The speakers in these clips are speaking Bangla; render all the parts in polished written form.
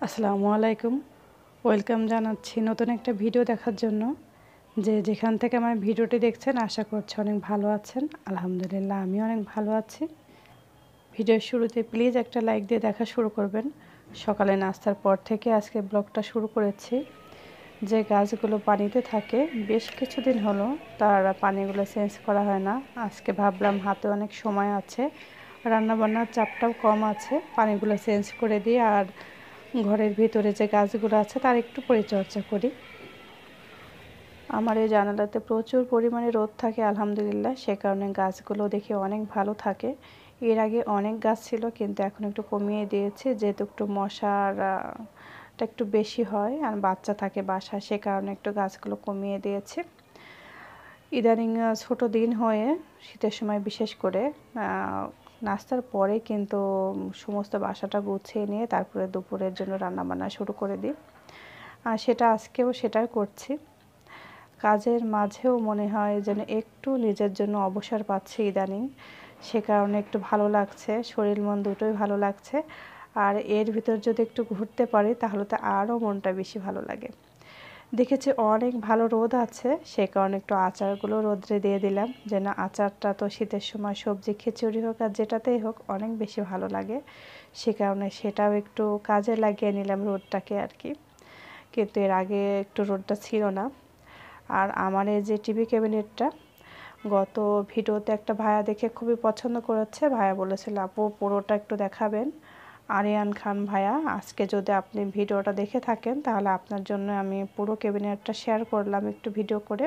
আসসালামু আলাইকুম। ওয়েলকাম জানাচ্ছি নতুন একটা ভিডিও দেখার জন্য। যেখান থেকে আমার ভিডিওটি দেখছেন আশা করছি অনেক ভালো আছেন। আলহামদুলিল্লাহ আমি অনেক ভালো আছি। ভিডিওর শুরুতে প্লিজ একটা লাইক দিয়ে দেখা শুরু করবেন। সকালে নাস্তার পর থেকে আজকে ব্লগটা শুরু করেছি। যে গাছগুলো পানিতে থাকে বেশ কিছুদিন হলো তার পানিগুলো চেঞ্জ করা হয় না। আজকে ভাবলাম হাতে অনেক সময় আছে, রান্নাবান্নার চাপটাও কম আছে, পানিগুলো চেঞ্জ করে দিই আর ঘরের ভিতরে যে গাছগুলো আছে তার একটু পরিচর্যা করি। আমার এই জানালাতে প্রচুর পরিমাণে রোদ থাকে আলহামদুলিল্লাহ, সে কারণে গাছগুলো দেখে অনেক ভালো থাকে। এর আগে অনেক গাছ ছিল কিন্তু এখন একটু কমিয়ে দিয়েছে, যেহেতু একটু মশার একটু বেশি হয় আর বাচ্চা থাকে বাসায়, সে কারণে একটু গাছগুলো কমিয়ে দিয়েছে। ইদানিং ছোট দিন হয়ে শীতের সময় বিশেষ করে নাস্তার পরে কিন্তু সমস্ত বাসাটা গুছিয়ে নিয়ে তারপরে দুপুরের জন্য রান্নাবান্না শুরু করে দিই। আর আজকেও সেটাই করছি। কাজের মাঝেও মনে হয় যেন একটু নিজের জন্য অবসর পাচ্ছি ইদানিং, সে কারণে একটু ভালো লাগছে, শরীর মন দুটোই ভালো লাগছে। আর এর ভিতর যদি একটু ঘুরতে পারি তাহলে তো আরও মনটা বেশি ভালো লাগে। দেখেছি অনেক ভালো রোদ আছে, সে কারণে একটু আচারগুলো রোদ্রে দিয়ে দিলাম, যেন আচারটা তো শীতের সময় সবজি খিচুড়ি হোক আর যেটাতেই হোক অনেক বেশি ভালো লাগে, সে কারণে সেটাও একটু কাজে লাগিয়ে নিলাম রোদটাকে আর কি। কিন্তু এর আগে একটু রোদটা ছিল না। আর আমার এই যে টিভি ক্যাবিনেটটা গত ভিডিওতে একটা ভাইয়া দেখে খুবই পছন্দ করেছে, ভাইয়া বলেছিল আপু পুরোটা একটু দেখাবেন। আরিয়ান খান ভাইয়া, আজকে যদি আপনি ভিডিওটা দেখে থাকেন তাহলে আপনার জন্য আমি পুরো ক্যাবিনেটটা শেয়ার করলাম একটু ভিডিও করে।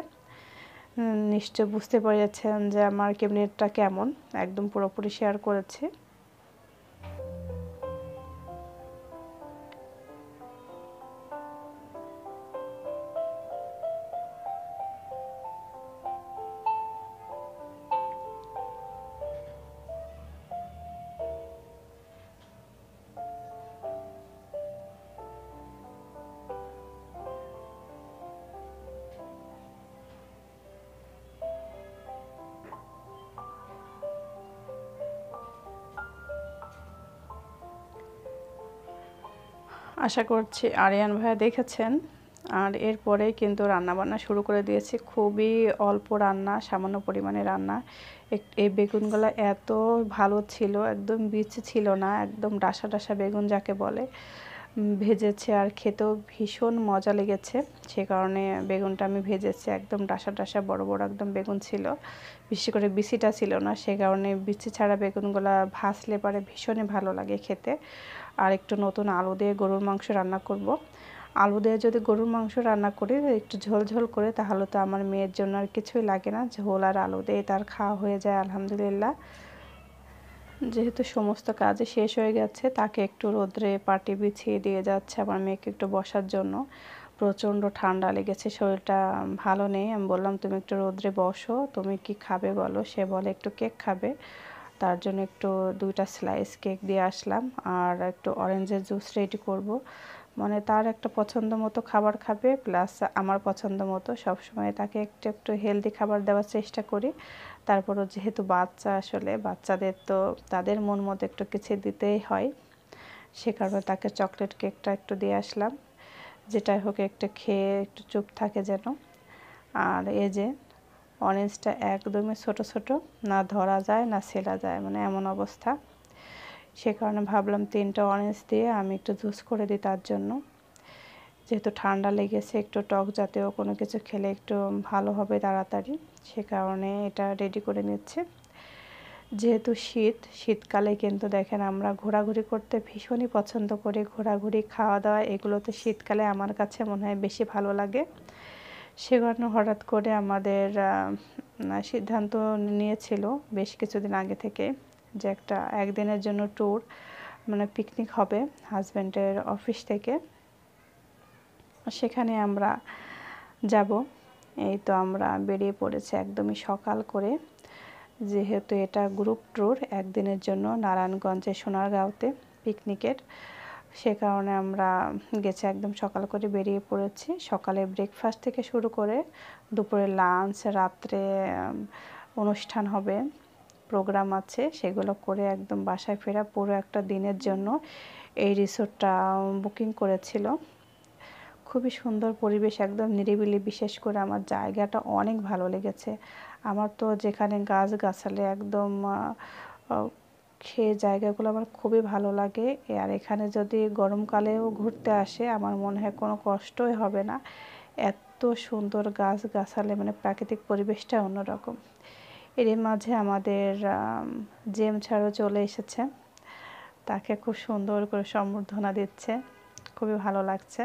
নিশ্চয় বুঝতে পেরেছেন যে আমার ক্যাবিনেটটা কেমন, একদম পুরোপুরি শেয়ার করেছি। আশা করছি আরিয়ান ভাইয়া দেখেছেন। আর এরপরেই কিন্তু রান্নাবান্না শুরু করে দিয়েছি, খুবই অল্প রান্না, সামান্য পরিমাণে রান্না। এই বেগুনগুলো এত ভালো ছিল, একদম বীজ ছিল না, একদম ডাসা ডাসা বেগুন যাকে বলে, ভেজেছে আর খেতেও ভীষণ মজা লেগেছে, সে কারণে বেগুনটা আমি ভেজেছি। একদম ডাসা ডাসা বড় বড় একদম বেগুন ছিল, বিশেষ করে বিচিটা ছিল না, সে কারণে বিচি ছাড়া বেগুনগুলো ভাজলে পরে ভীষণই ভালো লাগে খেতে। আর একটু নতুন আলু দিয়ে গরুর মাংস রান্না করব। আলু দিয়ে যদি গরুর মাংস রান্না করি একটু ঝোল ঝোল করে, তাহলে তো আমার মেয়ের জন্য আর কিছুই লাগে না, ঝোল আর আলু দিয়ে তার খাওয়া হয়ে যায় আলহামদুলিল্লাহ। যেহেতু সমস্ত কাজে শেষ হয়ে গেছে, তাকে একটু রোদ্রে পাটি বিছিয়ে দিয়ে যাচ্ছে আমার মেয়েকে একটু বসার জন্য। প্রচণ্ড ঠান্ডা লেগেছে, শরীরটা ভালো নেই। আমি বললাম তুমি একটু রোদ্রে বসো, তুমি কি খাবে বলো। সে বলে একটু কেক খাবে, তার জন্য একটু 2টা স্লাইস কেক দিয়ে আসলাম আর একটু অরেঞ্জের জুস রেডি করব। মানে তার একটা পছন্দ মতো খাবার খাবে, প্লাস আমার পছন্দ মতো। সবসময় তাকে একটু একটু হেলদি খাবার দেওয়ার চেষ্টা করি। তারপরও যেহেতু বাচ্চা, আসলে বাচ্চাদের তো তাদের মন মতো একটু কিছু দিতেই হয়, সে কারণে তাকে চকলেট কেকটা একটু দিয়ে আসলাম, যেটাই হোক একটু খেয়ে একটু চুপ থাকে যেন। আর এই যে অরেঞ্জটা একদমই ছোট ছোট, না ধরা যায় না ছেলা যায়, মানে এমন অবস্থা। সে কারণে ভাবলাম 3টা অরেঞ্জ দিয়ে আমি একটু জুস করে দিই তার জন্য। যেহেতু ঠান্ডা লেগেছে, একটু টক জাতীয় কোনো কিছু খেলে একটু ভালো হবে তাড়াতাড়ি, সে কারণে এটা রেডি করে নিচ্ছে। যেহেতু শীতকালে কিন্তু দেখেন আমরা ঘোরাঘুরি করতে ভীষণই পছন্দ করি, ঘোরাঘুরি খাওয়া দাওয়া এগুলোতে শীতকালে আমার কাছে মনে হয় বেশি ভালো লাগে। সে কারণে হঠাৎ করে আমাদের সিদ্ধান্ত নিয়েছিল বেশ কিছুদিন আগে থেকে যে একটা একদিনের জন্য ট্যুর, মানে পিকনিক হবে হাজব্যান্ডের অফিস থেকে, সেখানে আমরা যাব। এই তো আমরা বেরিয়ে পড়েছি একদমই সকাল করে, যেহেতু এটা গ্রুপ ট্যুর একদিনের জন্য নারায়ণগঞ্জে সোনারগাঁওতে পিকনিকের, সে কারণে আমরা গেছি একদম সকাল করে বেরিয়ে পড়েছি। সকালে ব্রেকফাস্ট থেকে শুরু করে দুপুরে লাঞ্চ, রাত্রে অনুষ্ঠান হবে, প্রোগ্রাম আছে সেগুলো করে একদম বাসায় ফেরা পুরো একটা দিনের জন্য এই রিসোর্টটা বুকিং করেছিল। খুবই সুন্দর পরিবেশ, একদম নিরিবিলি। বিশেষ করে আমার জায়গাটা অনেক ভালো লেগেছে। আমার তো যেখানে গাছগাছালি একদম সেই জায়গাগুলো আমার খুবই ভালো লাগে। আর এখানে যদি গরমকালেও ঘুরতে আসে আমার মনে হয় কোনো কষ্টই হবে না। এত সুন্দর গাছগাছালি, মানে প্রাকৃতিক পরিবেশটা অন্যরকম। এর মাঝে আমাদের জেম ছাড়ও চলে এসেছে, তাকে খুব সুন্দর করে সম্বর্ধনা দিচ্ছে, খুবই ভালো লাগছে।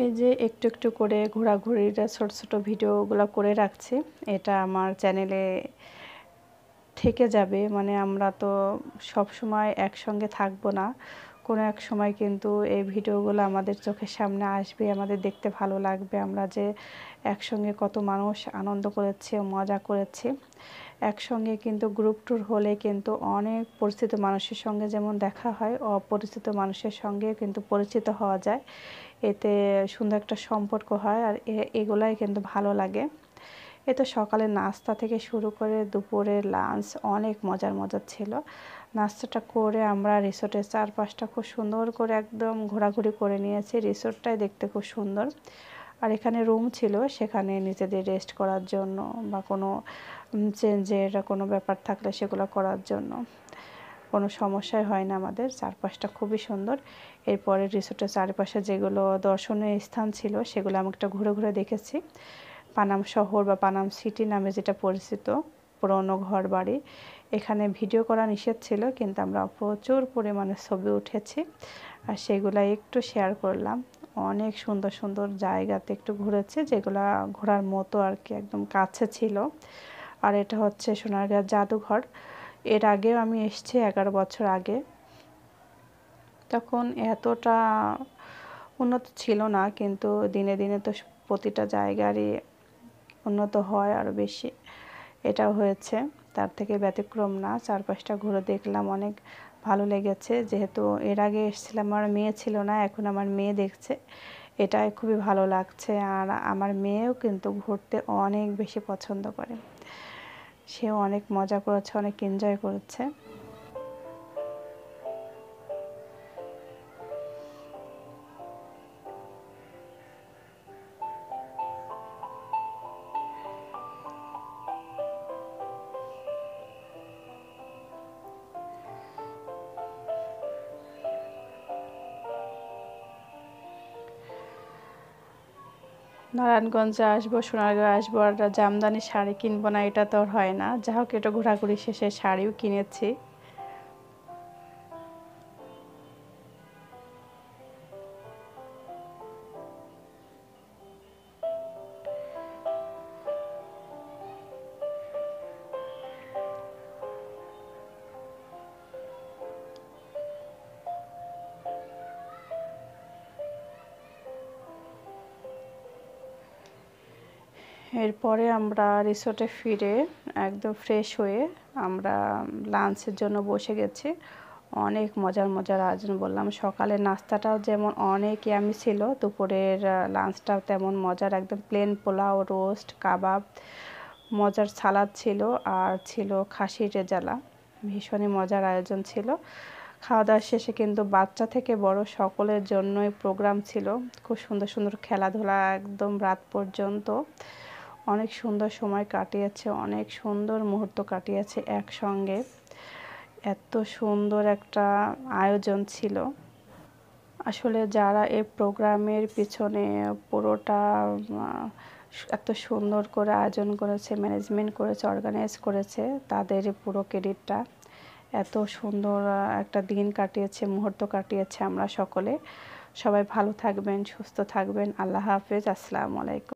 এই যে একটু একটু করে ঘোরাঘুরির ছোট ছোট ভিডিওগুলো করে রাখছি, এটা আমার চ্যানেলে থেকে যাবে। মানে আমরা তো সব সময় একসঙ্গে থাকবো না, কোনো এক সময় কিন্তু এই ভিডিওগুলো আমাদের চোখের সামনে আসবে, আমাদের দেখতে ভালো লাগবে। আমরা যে একসঙ্গে কত মানুষ আনন্দ করেছে, মজা করেছি একসঙ্গে। কিন্তু গ্রুপ ট্যুর হলে কিন্তু অনেক পরিচিত মানুষের সঙ্গে যেমন দেখা হয়, অপরিচিত মানুষের সঙ্গে কিন্তু পরিচিত হওয়া যায়। এতে সুন্দর একটা সম্পর্ক হয়, আর এগুলাই কিন্তু ভালো লাগে। এ তো সকালের নাস্তা থেকে শুরু করে দুপুরের লাঞ্চ অনেক মজার ছিল। নাস্তাটা করে আমরা রিসোর্টের চারপাশটা খুব সুন্দর করে একদম ঘোরাঘুরি করে নিয়েছি। রিসোর্টটাই দেখতে খুব সুন্দর। আর এখানে রুম ছিল, সেখানে নিজেদের রেস্ট করার জন্য বা কোনো চেঞ্জের কোনো ব্যাপার থাকলে সেগুলো করার জন্য কোনো সমস্যাই হয় না আমাদের। চারপাশটা খুবই সুন্দর। এরপরে রিসোর্টের চারপাশে যেগুলো দর্শনীয় স্থান ছিল সেগুলো আমি একটা ঘুরে ঘুরে দেখেছি। পানাম শহর বা পানাম সিটি নামে যেটা পরিচিত, পুরনো ঘর বাড়ি, এখানে ভিডিও করা নিষেধ ছিল, কিন্তু আমরা প্রচুর পরিমাণে ছবি উঠেছি আর সেগুলো একটু শেয়ার করলাম। অনেক সুন্দর সুন্দর জায়গাতে একটু ঘুরেছি, যেগুলো ঘোরার মতো আর কি, একদম কাছে ছিল। আর এটা হচ্ছে সোনারগাঁ জাদুঘর। এর আগেও আমি এসেছি 11 বছর আগে, তখন এতটা উন্নত ছিল না, কিন্তু দিনে দিনে তো প্রতিটা জায়গারই উন্নত হয় আরও বেশি। এটাও হয়েছে, তার থেকে ব্যতিক্রম না। চারপাশটা ঘুরে দেখলাম, অনেক ভালো লেগেছে। যেহেতু এর আগে এসেছিলাম, আমার মেয়ে ছিল না, এখন আমার মেয়ে দেখছে, এটাই খুবই ভালো লাগছে। আর আমার মেয়েও কিন্তু ঘুরতে অনেক বেশি পছন্দ করে, সেও অনেক মজা করেছে, অনেক এনজয় করেছে। নারায়ণগঞ্জে আসবো, সোনারগাঁও আসবো আর জামদানি শাড়ি কিনবো না, এটা তো আর হয় না। যা হোক, এটা ঘোরাঘুরি শেষে শাড়িও কিনেছি। এরপরে আমরা রিসোর্টে ফিরে একদম ফ্রেশ হয়ে আমরা লাঞ্চের জন্য বসে গেছি। অনেক মজার আয়োজন, বললাম। সকালের নাস্তাটাও যেমন অনেক ইয়ামি ছিল, দুপুরের লাঞ্চটাও তেমন মজার। একদম প্লেন পোলাও, রোস্ট, কাবাব, মজার সালাদ ছিল, আর ছিল খাসির রেজালা। ভীষণই মজার আয়োজন ছিল। খাওয়া দাওয়া শেষে কিন্তু বাচ্চা থেকে বড় সকলের জন্যই প্রোগ্রাম ছিল। খুব সুন্দর সুন্দর খেলাধুলা, একদম রাত পর্যন্ত অনেক সুন্দর সময় কাটিয়েছে, অনেক সুন্দর মুহূর্ত কাটিয়েছে একসঙ্গে। এত সুন্দর একটা আয়োজন ছিল। আসলে যারা এই প্রোগ্রামের পিছনে পুরোটা এত সুন্দর করে আয়োজন করেছে, ম্যানেজমেন্ট করেছে, অর্গানাইজ করেছে, তাদের পুরো ক্রেডিটটা। এত সুন্দর একটা দিন কাটিয়েছে, মুহূর্ত কাটিয়েছে আমরা সকলে। সবাই ভালো থাকবেন, সুস্থ থাকবেন। আল্লাহ হাফেজ, আসসালামু আলাইকুম।